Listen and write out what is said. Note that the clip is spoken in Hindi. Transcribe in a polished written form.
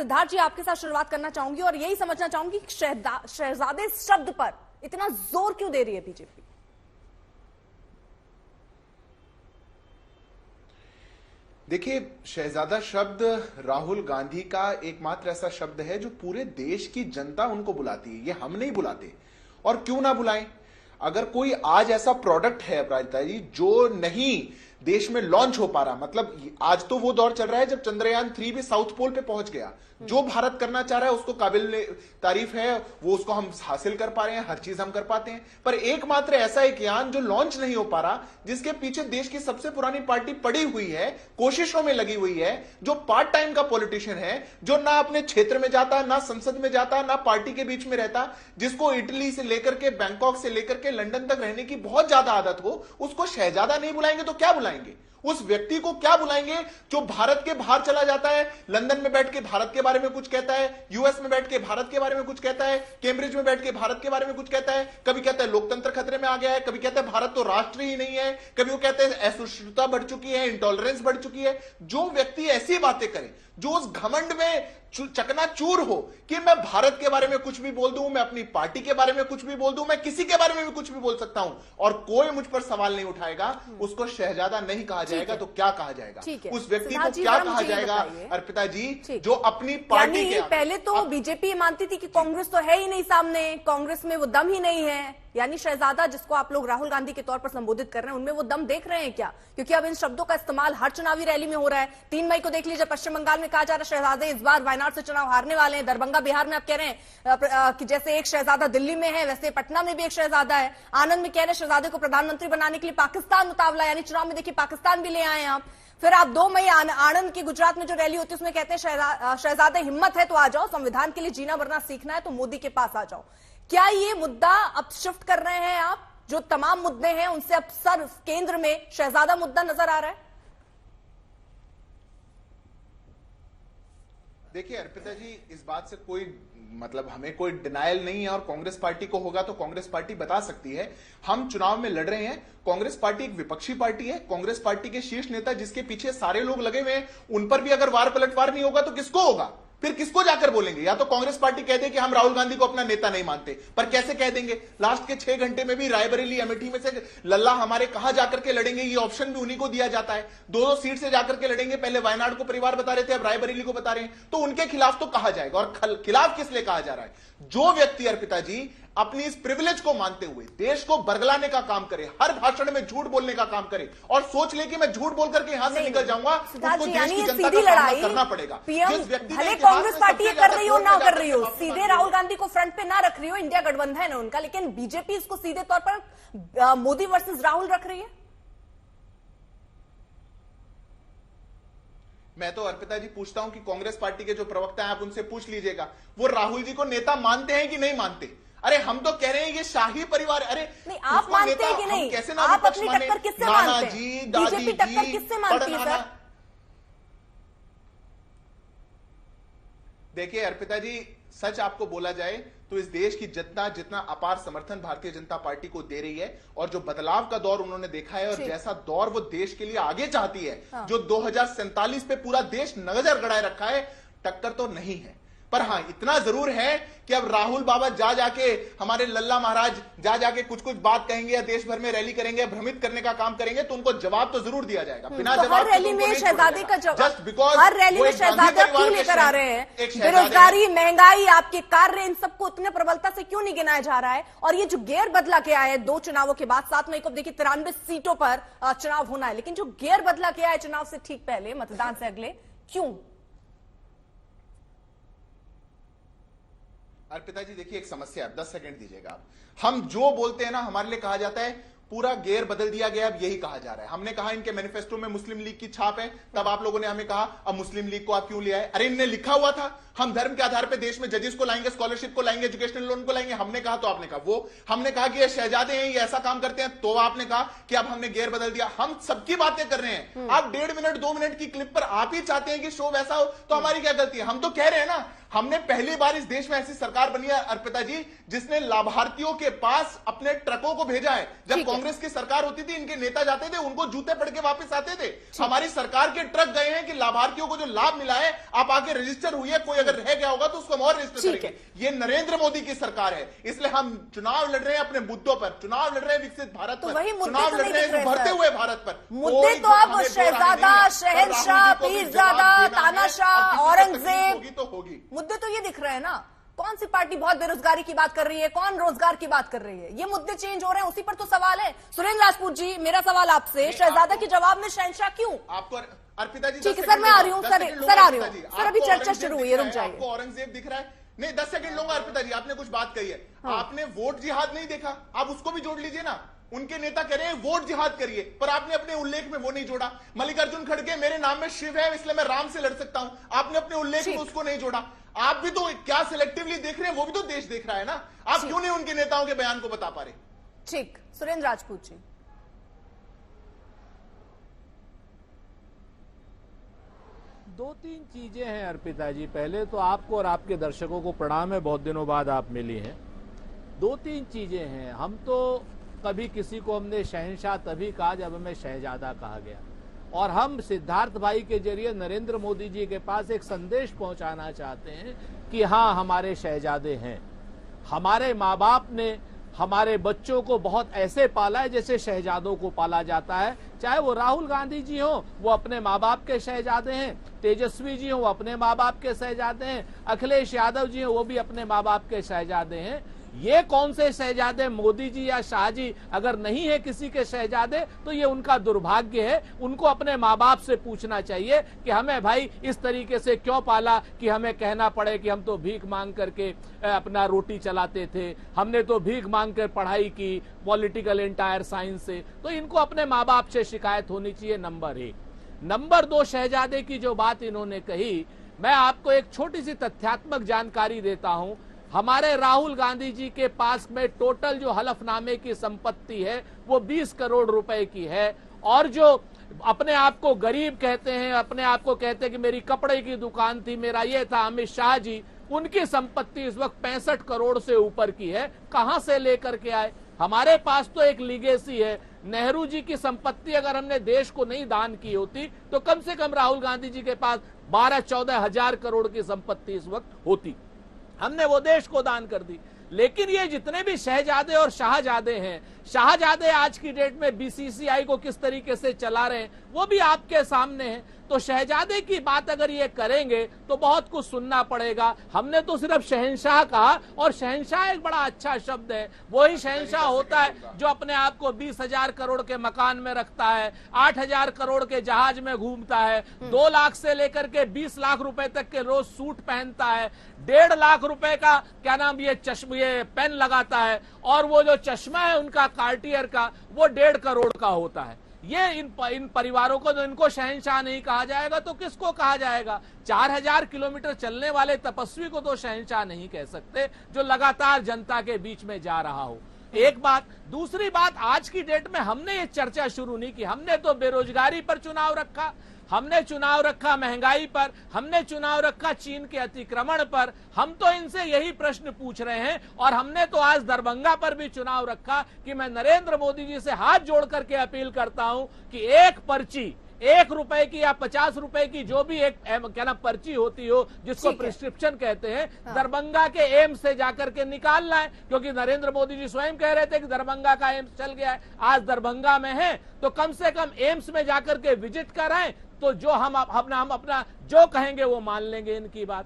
सिद्धार्थ जी आपके साथ शुरुआत करना चाहूंगी और यही समझना चाहूंगी शहजादे शब्द पर इतना जोर क्यों दे रही है बीजेपी? देखिए, शहजादा शब्द राहुल गांधी का एकमात्र ऐसा शब्द है जो पूरे देश की जनता उनको बुलाती है, ये हम नहीं बुलाते। और क्यों ना बुलाएं? अगर कोई आज ऐसा प्रोडक्ट है अपराजिता जी जो नहीं देश में लॉन्च हो पा रहा, मतलब आज तो वो दौर चल रहा है जब चंद्रयान 3 भी साउथ पोल पे पहुंच गया। जो भारत करना चाह रहा है उसको काबिल तारीफ है, वो उसको हम हासिल कर पा रहे हैं, हर चीज हम कर पाते हैं। पर एकमात्र ऐसा एक यान जो लॉन्च नहीं हो पा रहा, जिसके पीछे देश की सबसे पुरानी पार्टी पड़ी हुई है, कोशिशों में लगी हुई है, जो पार्ट टाइम का पॉलिटिशियन है, जो ना अपने क्षेत्र में जाता, ना संसद में जाता, ना पार्टी के बीच में रहता, जिसको इटली से लेकर के बैंकॉक से लेकर के लंदन तक रहने की बहुत ज्यादा आदत हो, उसको शहजादा नहीं बुलाएंगे तो क्या बुलाएंगे? उस व्यक्ति को क्या बुलाएंगे जो भारत के बाहर चला जाता है, लंदन में बैठ के भारत के बारे में कुछ कहता है, यूएस में बैठ के भारत के बारे में कुछ कहता है, कैम्ब्रिज में बैठ के भारत के बारे में कुछ कहता है, कभी कहता है लोकतंत्र खतरे में आ गया है, कभी कहता है भारत तो राष्ट्र ही नहीं है, कभी वो कहते हैं असहिष्णुता बढ़ चुकी है, इंटॉलरेंस बढ़ चुकी है। जो व्यक्ति ऐसी बातें करे, जो उस घमंड में चकनाचूर हो कि मैं भारत के बारे में कुछ भी बोल दूं, मैं अपनी पार्टी के बारे में कुछ भी बोल दूं, मैं किसी के बारे में भी कुछ भी बोल सकता हूं और कोई मुझ पर सवाल नहीं उठाएगा, उसको शहजादा नहीं कहा जाएगा तो क्या कहा जाएगा? उस व्यक्ति को क्या कहा जाएगा अर्पिता जी, जो अपनी पार्टी के पहले तो बीजेपी मानती थी कि कांग्रेस तो है ही नहीं सामने, कांग्रेस में वो दम ही नहीं है, यानी शहजादा जिसको आप लोग राहुल गांधी के तौर पर संबोधित कर रहे हैं उनमें वो दम देख रहे हैं क्या? क्योंकि अब इन शब्दों का इस्तेमाल हर चुनावी रैली में हो रहा है। 3 मई को देख लीजिए पश्चिम बंगाल में कहा जा रहा है शहजादे इस बार वायनाड से चुनाव हारने वाले हैं, दरभंगा बिहार में आप कह रहे हैं कि जैसे एक शहजादा दिल्ली में है वैसे पटना में भी एक शहजादा है, आनंद में कह रहे हैं शहजादे को प्रधानमंत्री बनाने के लिए पाकिस्तान उतावला, यानी चुनाव में देखिए पाकिस्तान भी ले आए आप। फिर आप 2 मई आनंद की गुजरात में जो रैली होती है उसमें कहते हैं शहजादे हिम्मत है तो आ जाओ, संविधान के लिए जीना मरना सीखना है तो मोदी के पास आ जाओ। क्या ये मुद्दा अब शिफ्ट कर रहे हैं आप? जो तमाम मुद्दे हैं उनसे अब सर केंद्र में शहजादा मुद्दा नजर आ रहा है? देखिए अर्पिता जी, इस बात से कोई मतलब हमें कोई डिनायल नहीं है और कांग्रेस पार्टी को होगा तो कांग्रेस पार्टी बता सकती है। हम चुनाव में लड़ रहे हैं, कांग्रेस पार्टी एक विपक्षी पार्टी है, कांग्रेस पार्टी के शीर्ष नेता जिसके पीछे सारे लोग लगे हुए हैं, उन पर भी अगर वार पलटवार नहीं होगा तो किसको होगा? फिर किसको जाकर बोलेंगे? या तो कांग्रेस पार्टी कह दे कि हम राहुल गांधी को अपना नेता नहीं मानते, पर कैसे कह देंगे? लास्ट के 6 घंटे में भी रायबरेली अमेठी में से लल्ला हमारे कहां जाकर के लड़ेंगे, ये ऑप्शन भी उन्हीं को दिया जाता है। 2-2 सीट से जाकर के लड़ेंगे, पहले वायनाड को परिवार बता रहे थे, अब रायबरेली को बता रहे हैं, तो उनके खिलाफ तो कहा जाएगा। और खिलाफ किस लिए कहा जा रहा है? जो व्यक्ति अर्पिता जी अपनी इस प्रिविलेज को मानते हुए देश को बरगलाने का काम करे, हर भाषण में झूठ बोलने का काम करे और सोच ले कि मैं झूठ बोल करके यहां से निकल जाऊंगा, उसको देश की जनता का सामना करना पड़ेगा। जिस व्यक्ति भले कांग्रेस पार्टी कर रही हो ना कर रही हो, सीधे राहुल गांधी को फ्रंट पे ना रख रही हो, इंडिया गठबंधन है उनका, लेकिन बीजेपी इसको सीधे तौर पर मोदी वर्सेस राहुल रख रही है। मैं तो अर्पिता जी पूछता हूं कि कांग्रेस पार्टी के जो प्रवक्ता हैं आप उनसे पूछ लीजिएगा, वो राहुल जी को नेता मानते हैं कि नहीं मानते? अरे हम तो कह रहे हैं ये शाही परिवार, अरे नहीं आप मानते हैं कि नहीं? कैसे ना आप अपनी टक्कर किससे मानते हैं? बीजेपी टक्कर किससे मानती है सर? देखिए अर्पिता जी, सच आपको बोला जाए तो इस देश की जनता जितना अपार समर्थन भारतीय जनता पार्टी को दे रही है और जो बदलाव का दौर उन्होंने देखा है और जैसा दौर वो देश के लिए आगे चाहती है, जो 2047 पे पूरा देश नजर गड़ाए रखा है, टक्कर तो नहीं है। पर हां इतना जरूर है कि अब राहुल बाबा जा जाके हमारे लल्ला महाराज जा जाके कुछ कुछ बात कहेंगे या देश भर में रैली करेंगे, भ्रमित करने का काम करेंगे, तो उनको जवाब तो जरूर दिया जाएगा। बिना तो जवाब हर रैली में शहजादे का जवाब, हर रैली में शहजादा क्यों लेकर आ रहे हैं? बेरोजगारी, महंगाई, आपके कार्य, इन सबको उतने प्रबलता से क्यों नहीं गिनाया जा रहा है? और ये जो गेयर बदला के आया है 2 चुनावों के बाद, 7 मई को देखिए 93 सीटों पर चुनाव होना है, लेकिन जो गेयर बदला के आया है चुनाव से ठीक पहले, मतदान से अगले, क्यों? अर्पिता जी देखिए एक समस्या है, 10 सेकंड दीजिएगा आप। हम जो बोलते हैं ना, हमारे लिए कहा जाता है पूरा गेयर बदल दिया गया, अब यही कहा जा रहा है। हमने कहा इनके मैनिफेस्टो में मुस्लिम लीग की छाप है, तब आप लोगों ने हमें कहा अब मुस्लिम लीग को आप क्यों ले आए? अरे इनने लिखा हुआ था हम धर्म के आधार पर देश में जजेस को लाएंगे, स्कॉलरशिप को लाएंगे, एजुकेशनल लोन को लाएंगे। हमने कहा तो आपने कहा वो, हमने कहा कि ये शहजादे हैं, ये ऐसा काम करते हैं, तो आपने कहा कि अब हमने गेयर बदल दिया। हम सबकी बातें कर रहे हैं, आप 1.5 मिनट 2 मिनट की क्लिप पर आप ही चाहते हैं कि शो वैसा हो, तो हमारी क्या गलती है? हम तो कह रहे हैं ना, हमने पहली बार इस देश में ऐसी सरकार बनी है अर्पिता जी जिसने लाभार्थियों के पास अपने ट्रकों को भेजा है। जब कांग्रेस की सरकार होती थी, इनके नेता जाते थे, उनको जूते पड़ के वापस आते थे। हमारी सरकार के ट्रक गए हैं कि लाभार्थियों को जो लाभ मिला है, आप आके रजिस्टर हुई है, कोई अगर रह गया होगा तो उसको हम और रजिस्टर ठीक करेंगे। ये नरेंद्र मोदी की सरकार है, इसलिए हम चुनाव लड़ रहे हैं अपने मुद्दों पर, चुनाव लड़ रहे हैं विकसित भारत तो पर, वही मुद्दे चुनाव तो लड़ नहीं रहे हैं दिख रहे बढ़ते सर। हुए भारत पर। मुद्दे तो आप शहजादा, शहंशाह, पीरजादा, तानाशाह, औरंगजेब होगी तो होगी। मुद्दे तो ये दिख रहे हैं ना। कौन सी पार्टी बहुत बेरोजगारी की बात कर रही है, कौन रोजगार की बात कर रही है? ये मुद्दे चेंज हो रहे हैं, उसी पर तो सवाल है। सुरेंद्र राजपूत जी, मेरा सवाल आपसे, शहजादा के जवाब में शहंशाह क्यों? आपको अर्पिता जी ठीक है सर, मैं आ रही हूँ सर आ रही हूँ सर, अभी चर्चा शुरू हुई है, रुक जाइए। आपको औरंगजेब दिख रहा है? नहीं, 10 सेकंड लूंगा। अर्पिता जी, आपने कुछ बात कही है, आपने वोट जिहाद नहीं देखा, आप उसको भी जोड़ लीजिए ना। उनके नेता कह रहे हैं वोट जिहाद करिए, पर आपने अपने उल्लेख में वो नहीं जोड़ा। मल्लिकार्जुन खड़गे, मेरे नाम में शिव है इसलिए मैं राम से लड़ सकता हूं, आपने अपने उल्लेख में उसको नहीं जोड़ा। आप भी तो क्या सिलेक्टिवली देख रहे हैं, वो भी तो देश देख रहा है ना। आप क्यों नहीं उनके नेताओं के बयान को बता पा रहे? ठीक, सुरेंद्र राजपूत जी। दो तीन चीजें हैं अर्पिता जी। पहले तो आपको और आपके दर्शकों को प्रणाम है, बहुत दिनों बाद आप मिली हैं। दो तीन चीजें हैं। हम तो कभी किसी को हमने शहंशाह तभी कहा जब हमें शहजादा कहा गया, और हम सिद्धार्थ भाई के जरिए नरेंद्र मोदी जी के पास एक संदेश पहुंचाना चाहते हैं कि हाँ, हमारे शहजादे हैं। हमारे माँ बाप ने हमारे बच्चों को बहुत ऐसे पाला है जैसे शहजादों को पाला जाता है। चाहे वो राहुल गांधी जी हो, वो अपने माँ बाप के शहजादे हैं, तेजस्वी जी हो, वो अपने माँ बाप के शहजादे हैं, अखिलेश यादव जी हो, वो भी अपने माँ बाप के शहजादे हैं। ये कौन से शहजादे, मोदी जी या शाह जी अगर नहीं है किसी के शहजादे, तो ये उनका दुर्भाग्य है। उनको अपने माँ बाप से पूछना चाहिए कि हमें भाई इस तरीके से क्यों पाला कि हमें कहना पड़े कि हम तो भीख मांग करके अपना रोटी चलाते थे, हमने तो भीख मांग कर पढ़ाई की पॉलिटिकल एंटायर साइंस से। तो इनको अपने माँ बाप से शिकायत होनी चाहिए, नंबर 1। नंबर 2, शहजादे की जो बात इन्होंने कही, मैं आपको एक छोटी सी तथ्यात्मक जानकारी देता हूं। हमारे राहुल गांधी जी के पास में टोटल जो हलफनामे की संपत्ति है वो 20 करोड़ रुपए की है, और जो अपने आप को गरीब कहते हैं, अपने आप को कहते हैं कि मेरी कपड़े की दुकान थी, मेरा ये था, अमित शाह जी, उनकी संपत्ति इस वक्त 65 करोड़ से ऊपर की है। कहां से लेकर के आए? हमारे पास तो एक लीगेसी है। नेहरू जी की संपत्ति अगर हमने देश को नहीं दान की होती तो कम से कम राहुल गांधी जी के पास 12-14 हजार करोड़ की संपत्ति इस वक्त होती। हमने वो देश को दान कर दी। लेकिन ये जितने भी शहजादे और शाहजादे हैं, शाहजादे आज की डेट में बीसीसीआई को किस तरीके से चला रहे हैं वो भी आपके सामने है। तो शहजादे की बात अगर ये करेंगे तो बहुत कुछ सुनना पड़ेगा। हमने तो सिर्फ शहंशाह कहा, और शहंशाह एक बड़ा अच्छा शब्द है। वही शहंशाह होता है जो अपने आप को 20,000 करोड़ के मकान में रखता है, 8,000 करोड़ के जहाज में घूमता है, 2 लाख से लेकर के 20 लाख रुपए तक के रोज सूट पहनता है, 1.5 लाख रुपए का क्या नाम ये पेन लगाता है, और वो जो चश्मा है उनका कार्टियर का वो 1.5 करोड़ का होता है। ये इन परिवारों को, तो इनको शहंशाह नहीं कहा जाएगा तो किसको कहा जाएगा? 4000 किलोमीटर चलने वाले तपस्वी को तो शहंशाह नहीं कह सकते, जो लगातार जनता के बीच में जा रहा हो। एक बात। दूसरी बात, आज की डेट में हमने ये चर्चा शुरू नहीं की। हमने तो बेरोजगारी पर चुनाव रखा, हमने चुनाव रखा महंगाई पर, हमने चुनाव रखा चीन के अतिक्रमण पर। हम तो इनसे यही प्रश्न पूछ रहे हैं, और हमने तो आज दरभंगा पर भी चुनाव रखा कि मैं नरेंद्र मोदी जी से हाथ जोड़ करके अपील करता हूं कि एक पर्ची, 1 रुपए की या 50 रुपए की जो भी एक क्या ना पर्ची होती हो, जिसको प्रिस्क्रिप्शन कहते हैं, दरभंगा के एम्स से जाकर के निकालना है। क्योंकि नरेंद्र मोदी जी स्वयं कह रहे थे कि दरभंगा का एम्स चल गया है। आज दरभंगा में है तो कम से कम एम्स में जाकर के विजिट कराएं, तो जो हम अपना जो कहेंगे वो मान लेंगे इनकी बात।